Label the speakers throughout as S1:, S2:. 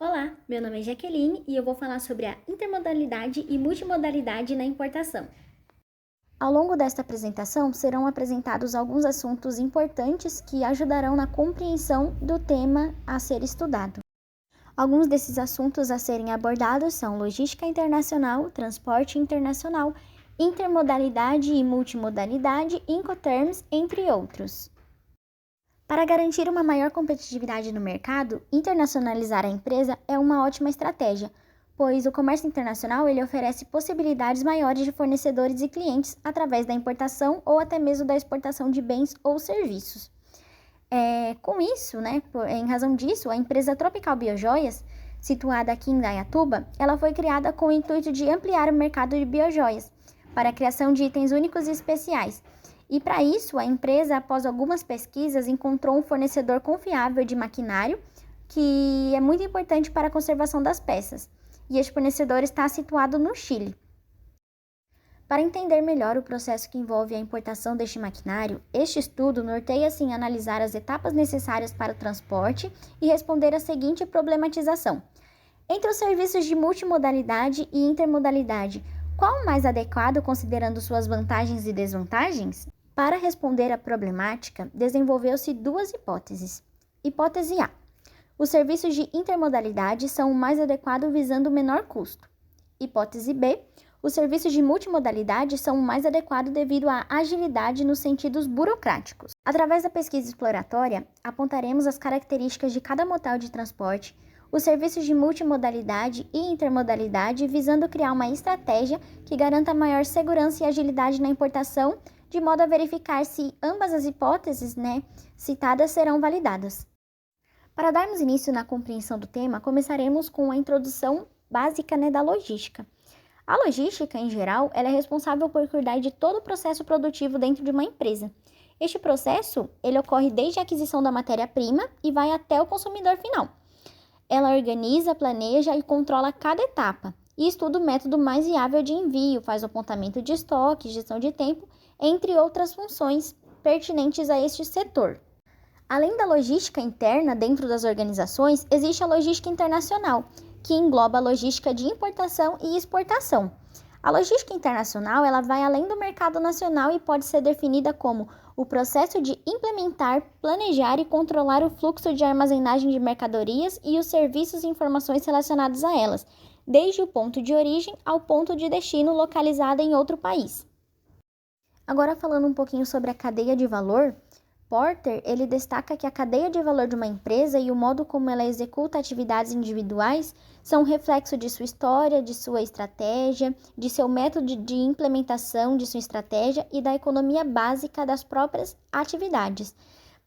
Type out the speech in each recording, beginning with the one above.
S1: Olá, meu nome é Jaqueline e eu vou falar sobre a intermodalidade e multimodalidade na importação. Ao longo desta apresentação, serão apresentados alguns assuntos importantes que ajudarão na compreensão do tema a ser estudado. Alguns desses assuntos a serem abordados são logística internacional, transporte internacional, intermodalidade e multimodalidade, Incoterms, entre outros. Para garantir uma maior competitividade no mercado, internacionalizar a empresa é uma ótima estratégia, pois o comércio internacional ele oferece possibilidades maiores de fornecedores e clientes através da importação ou até mesmo da exportação de bens ou serviços. Com isso, em razão disso, a empresa Tropical Biojoias, situada aqui em Indaiatuba, ela foi criada com o intuito de ampliar o mercado de biojoias para a criação de itens únicos e especiais. E para isso, a empresa, após algumas pesquisas, encontrou um fornecedor confiável de maquinário, que é muito importante para a conservação das peças. E este fornecedor está situado no Chile. Para entender melhor o processo que envolve a importação deste maquinário, este estudo norteia-se em analisar as etapas necessárias para o transporte e responder a seguinte problematização. Entre os serviços de multimodalidade e intermodalidade, qual o mais adequado considerando suas vantagens e desvantagens? Para responder à problemática, desenvolveu-se duas hipóteses. Hipótese A. Os serviços de intermodalidade são o mais adequado visando o menor custo. Hipótese B. Os serviços de multimodalidade são o mais adequado devido à agilidade nos sentidos burocráticos. Através da pesquisa exploratória, apontaremos as características de cada modal de transporte, os serviços de multimodalidade e intermodalidade, visando criar uma estratégia que garanta maior segurança e agilidade na importação, de modo a verificar se ambas as hipóteses citadas serão validadas. Para darmos início na compreensão do tema, começaremos com a introdução básica da logística. A logística, em geral, ela é responsável por cuidar de todo o processo produtivo dentro de uma empresa. Este processo, ele ocorre desde a aquisição da matéria-prima e vai até o consumidor final. Ela organiza, planeja e controla cada etapa e estuda o método mais viável de envio, faz o apontamento de estoque, gestão de tempo, entre outras funções pertinentes a este setor. Além da logística interna dentro das organizações, existe a logística internacional, que engloba a logística de importação e exportação. A logística internacional ela vai além do mercado nacional e pode ser definida como o processo de implementar, planejar e controlar o fluxo de armazenagem de mercadorias e os serviços e informações relacionados a elas, desde o ponto de origem ao ponto de destino localizado em outro país. Agora falando um pouquinho sobre a cadeia de valor, Porter, ele destaca que a cadeia de valor de uma empresa e o modo como ela executa atividades individuais são reflexo de sua história, de sua estratégia, de seu método de implementação de sua estratégia e da economia básica das próprias atividades.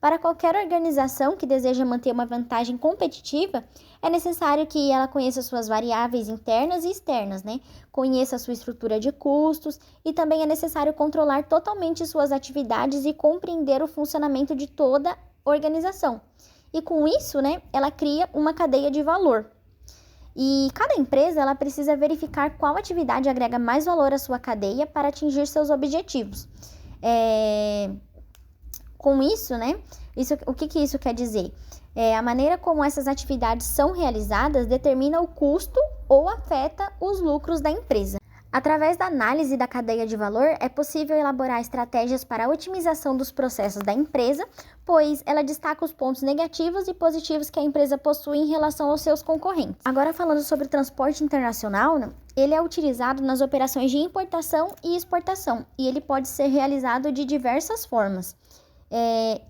S1: Para qualquer organização que deseja manter uma vantagem competitiva, é necessário que ela conheça suas variáveis internas e externas, Conheça sua estrutura de custos e também é necessário controlar totalmente suas atividades e compreender o funcionamento de toda a organização. E com isso, ela cria uma cadeia de valor. E cada empresa ela precisa verificar qual atividade agrega mais valor à sua cadeia para atingir seus objetivos. Com isso, o que isso quer dizer? A maneira como essas atividades são realizadas determina o custo ou afeta os lucros da empresa. Através da análise da cadeia de valor, é possível elaborar estratégias para a otimização dos processos da empresa, pois ela destaca os pontos negativos e positivos que a empresa possui em relação aos seus concorrentes. Agora falando sobre o transporte internacional, ele é utilizado nas operações de importação e exportação, e ele pode ser realizado de diversas formas.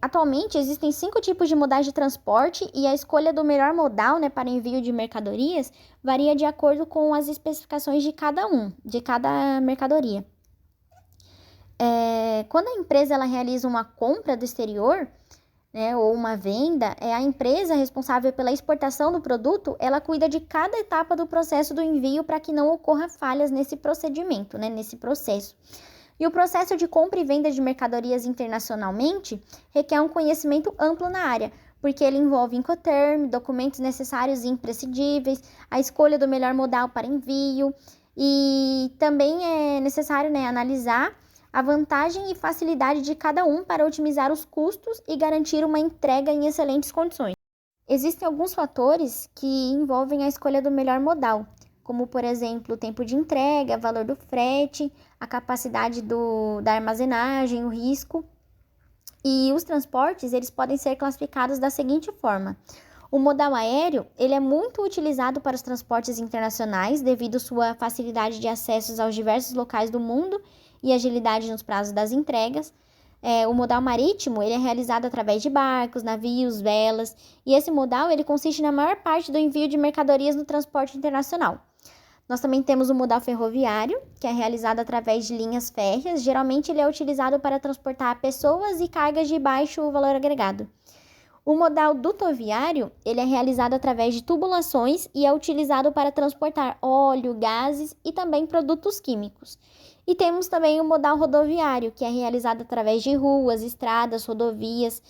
S1: Atualmente existem 5 tipos de modais de transporte e a escolha do melhor modal para envio de mercadorias varia de acordo com as especificações de cada mercadoria. Quando a empresa ela realiza uma compra do exterior, ou uma venda, a empresa responsável pela exportação do produto, ela cuida de cada etapa do processo do envio para que não ocorra falhas nesse procedimento, nesse processo. E o processo de compra e venda de mercadorias internacionalmente requer um conhecimento amplo na área, porque ele envolve Incoterm, documentos necessários e imprescindíveis, a escolha do melhor modal para envio, e também é necessário analisar a vantagem e facilidade de cada um para otimizar os custos e garantir uma entrega em excelentes condições. Existem alguns fatores que envolvem a escolha do melhor modal, como, por exemplo, o tempo de entrega, valor do frete, a capacidade da armazenagem, o risco. E os transportes, eles podem ser classificados da seguinte forma. O modal aéreo, ele é muito utilizado para os transportes internacionais devido à sua facilidade de acesso aos diversos locais do mundo e agilidade nos prazos das entregas. O modal marítimo, ele é realizado através de barcos, navios, velas, e esse modal, ele consiste na maior parte do envio de mercadorias no transporte internacional. Nós também temos o modal ferroviário, que é realizado através de linhas férreas. Geralmente, ele é utilizado para transportar pessoas e cargas de baixo valor agregado. O modal dutoviário, ele é realizado através de tubulações e é utilizado para transportar óleo, gases e também produtos químicos. E temos também o modal rodoviário, que é realizado através de ruas, estradas, rodovias,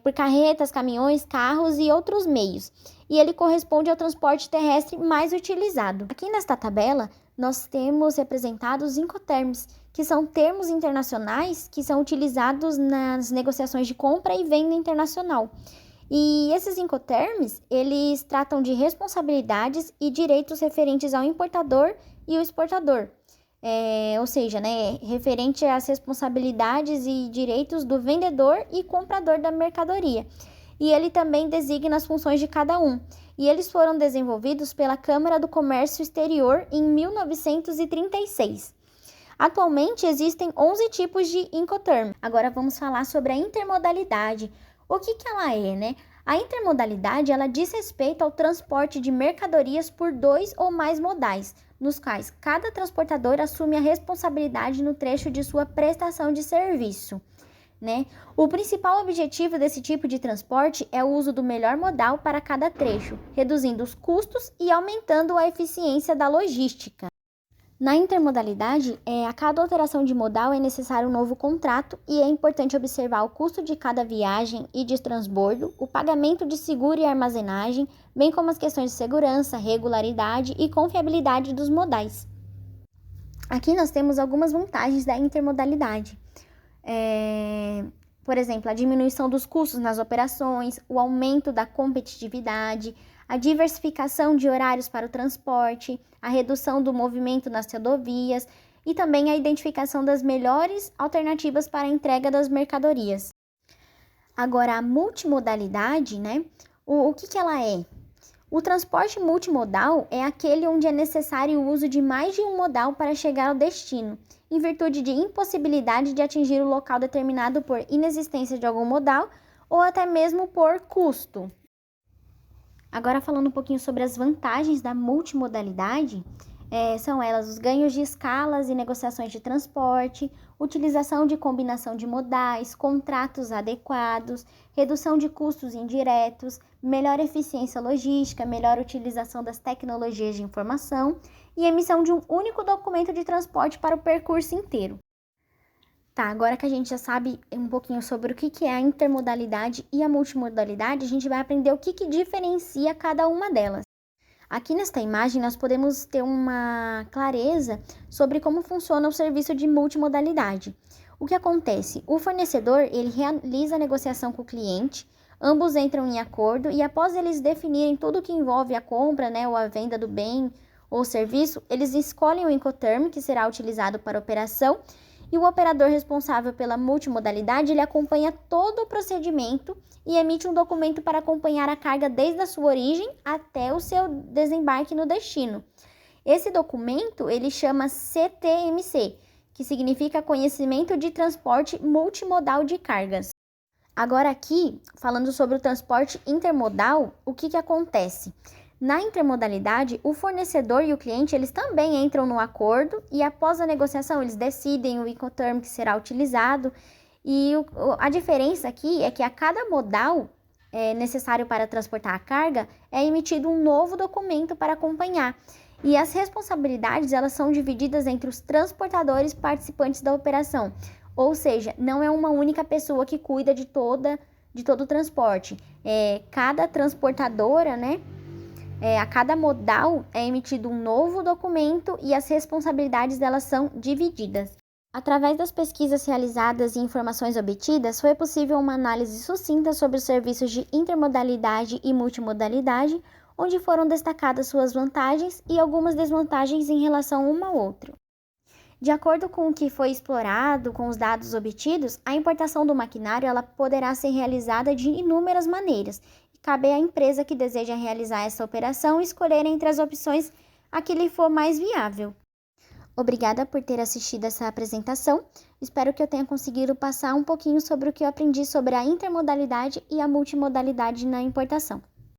S1: por carretas, caminhões, carros e outros meios. E ele corresponde ao transporte terrestre mais utilizado. Aqui nesta tabela, nós temos representados os Incoterms, que são termos internacionais que são utilizados nas negociações de compra e venda internacional. E esses Incoterms, eles tratam de responsabilidades e direitos referentes ao importador e o exportador. Ou seja, referente às responsabilidades e direitos do vendedor e comprador da mercadoria. E ele também designa as funções de cada um. E eles foram desenvolvidos pela Câmara do Comércio Exterior em 1936. Atualmente existem 11 tipos de Incoterm. Agora vamos falar sobre a intermodalidade. O que ela é, né? A intermodalidade, ela diz respeito ao transporte de mercadorias por 2 ou mais modais, nos quais cada transportador assume a responsabilidade no trecho de sua prestação de serviço. O principal objetivo desse tipo de transporte é o uso do melhor modal para cada trecho, reduzindo os custos e aumentando a eficiência da logística. Na intermodalidade, a cada alteração de modal é necessário um novo contrato e é importante observar o custo de cada viagem e de transbordo, o pagamento de seguro e armazenagem, bem como as questões de segurança, regularidade e confiabilidade dos modais. Aqui nós temos algumas vantagens da intermodalidade. Por exemplo, a diminuição dos custos nas operações, o aumento da competitividade, a diversificação de horários para o transporte, a redução do movimento nas rodovias e também a identificação das melhores alternativas para a entrega das mercadorias. Agora, a multimodalidade, o que ela é? O transporte multimodal é aquele onde é necessário o uso de mais de um modal para chegar ao destino, em virtude de impossibilidade de atingir o local determinado por inexistência de algum modal ou até mesmo por custo. Agora falando um pouquinho sobre as vantagens da multimodalidade, são elas os ganhos de escalas e negociações de transporte, utilização de combinação de modais, contratos adequados, redução de custos indiretos, melhor eficiência logística, melhor utilização das tecnologias de informação e emissão de um único documento de transporte para o percurso inteiro. Agora que a gente já sabe um pouquinho sobre o que é a intermodalidade e a multimodalidade, a gente vai aprender o que diferencia cada uma delas. Aqui nesta imagem, nós podemos ter uma clareza sobre como funciona o serviço de multimodalidade. O que acontece? O fornecedor, ele realiza a negociação com o cliente, ambos entram em acordo e após eles definirem tudo o que envolve a compra, ou a venda do bem ou serviço, eles escolhem o Incoterm, que será utilizado para a operação, e o operador responsável pela multimodalidade, ele acompanha todo o procedimento e emite um documento para acompanhar a carga desde a sua origem até o seu desembarque no destino. Esse documento, ele chama CTMC, que significa Conhecimento de Transporte Multimodal de Cargas. Agora aqui, falando sobre o transporte intermodal, o que acontece? Na intermodalidade, o fornecedor e o cliente, eles também entram no acordo e após a negociação, eles decidem o Incoterm que será utilizado. E a diferença aqui é que a cada modal necessário para transportar a carga, é emitido um novo documento para acompanhar. E as responsabilidades, elas são divididas entre os transportadores participantes da operação. Ou seja, não é uma única pessoa que cuida de todo o transporte. Cada transportadora, a cada modal é emitido um novo documento e as responsabilidades delas são divididas. Através das pesquisas realizadas e informações obtidas, foi possível uma análise sucinta sobre os serviços de intermodalidade e multimodalidade, onde foram destacadas suas vantagens e algumas desvantagens em relação uma ao outro. De acordo com o que foi explorado com os dados obtidos, a importação do maquinário ela poderá ser realizada de inúmeras maneiras, e cabe à empresa que deseja realizar essa operação escolher entre as opções a que lhe for mais viável. Obrigada por ter assistido essa apresentação. Espero que eu tenha conseguido passar um pouquinho sobre o que eu aprendi sobre a intermodalidade e a multimodalidade na importação.